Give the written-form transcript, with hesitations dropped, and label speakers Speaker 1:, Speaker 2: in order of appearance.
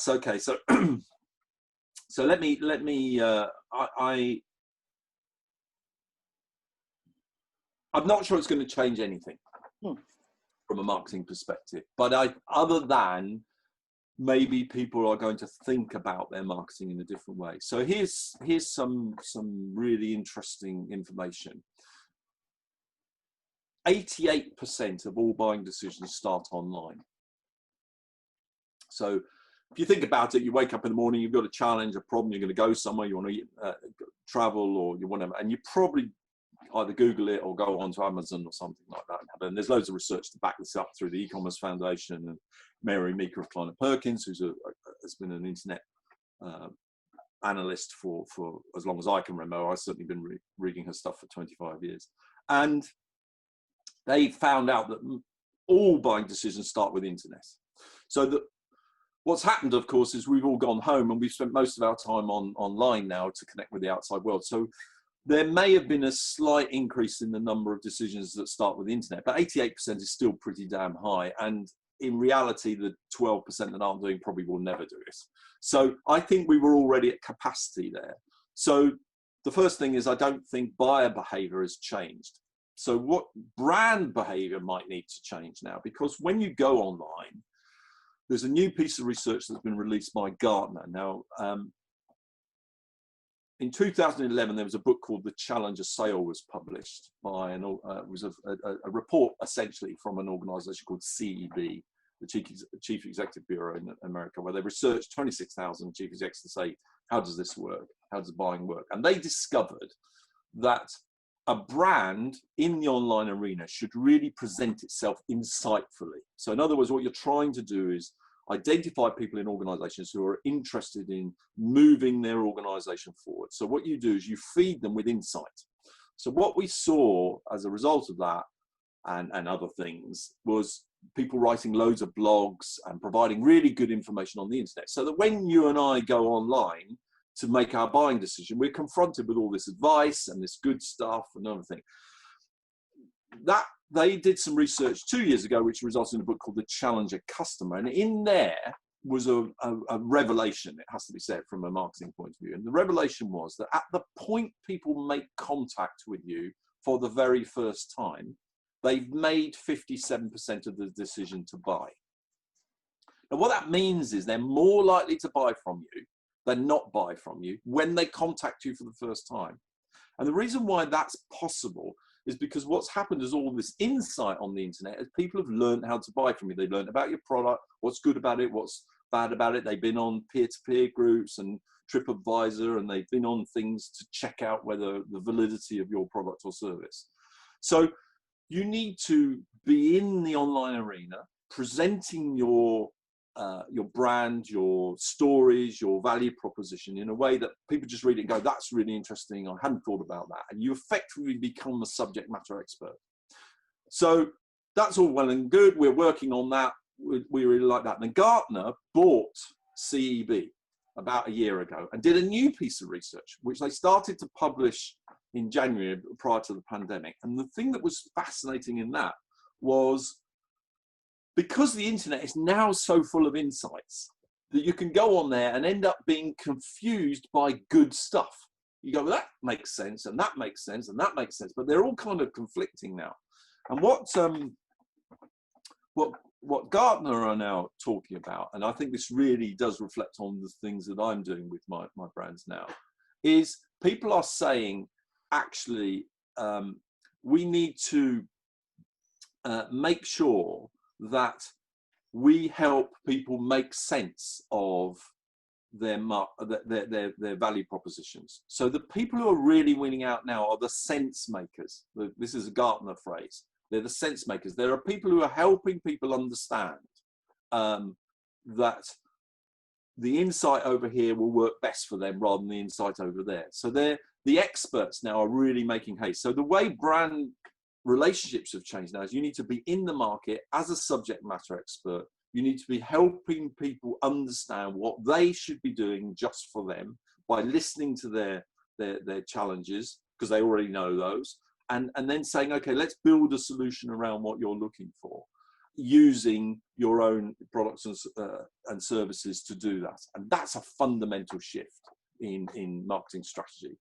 Speaker 1: that's okay. So, so let me. I'm not sure it's going to change anything from a marketing perspective, but other than maybe people are going to think about their marketing in a different way. So here's some really interesting information. 88% of all buying decisions start online. So if you think about it, you wake up in the morning, you've got a challenge, a problem, you're going to go somewhere, you want to travel, or you want to, and you probably either Google it or go onto Amazon or something like that. And there's loads of research to back this up through the E-commerce Foundation and Mary Meeker of Kleiner Perkins, who's has been an internet analyst for as long as I can remember. I've certainly been reading her stuff for 25 years. And they found out that all buying decisions start with the internet. So what's happened, of course, is we've all gone home and we've spent most of our time online now to connect with the outside world. So there may have been a slight increase in the number of decisions that start with the internet, but 88% is still pretty damn high. And in reality, the 12% that aren't doing probably will never do it. So I think we were already at capacity there. So the first thing is, I don't think buyer behavior has changed. So what brand behavior might need to change now, because when you go online, there's a new piece of research that's been released by Gartner. Now, in 2011, there was a book called The Challenger Sale was published by it was a report essentially from an organization called CEB, the Chief Executive Bureau in America, where they researched 26,000 chief executives to say, how does this work? How does buying work? And they discovered that a brand in the online arena should really present itself insightfully. So in other words, what you're trying to do is identify people in organizations who are interested in moving their organization forward. So what you do is you feed them with insight. So what we saw as a result of that and other things was people writing loads of blogs and providing really good information on the internet, so that when you and I go online to make our buying decision, we're confronted with all this advice and this good stuff and everything. That they did some research 2 years ago, which resulted in a book called The Challenger Customer. And in there was a revelation, it has to be said, from a marketing point of view. And the revelation was that at the point people make contact with you for the very first time, they've made 57% of the decision to buy. Now, what that means is they're more likely to buy from you than not buy from you when they contact you for the first time. And the reason why that's possible is because what's happened is all this insight on the internet is people have learned how to buy from you. They've learned about your product, what's good about it, what's bad about it. They've been on peer-to-peer groups and TripAdvisor, and they've been on things to check out whether the validity of your product or service. So you need to be in the online arena, presenting your brand, your stories, your value proposition in a way that people just read it and go, that's really interesting, I hadn't thought about that. And you effectively become a subject matter expert. So that's all well and good. We're working on that. We really like that. And Gartner bought CEB about a year ago and did a new piece of research, which they started to publish in January prior to the pandemic. And the thing that was fascinating in that was, because the internet is now so full of insights, that you can go on there and end up being confused by good stuff. You go, well, that makes sense, and that makes sense, and that makes sense, but they're all kind of conflicting now. And what Gartner are now talking about, and I think this really does reflect on the things that I'm doing with my brands now, is people are saying, actually, we need to make sure that we help people make sense of their value propositions. So the people who are really winning out now are the sense makers. This is a Gartner phrase. They're the sense makers. There are people who are helping people understand that the insight over here will work best for them rather than the insight over there. So the experts now are really making haste. So the way brand relationships have changed now is you need to be in the market as a subject matter expert. You need to be helping people understand what they should be doing just for them by listening to their challenges, because they already know those, and then saying, okay, let's build a solution around what you're looking for. using your own products and services to do that. And that's a fundamental shift in marketing strategy.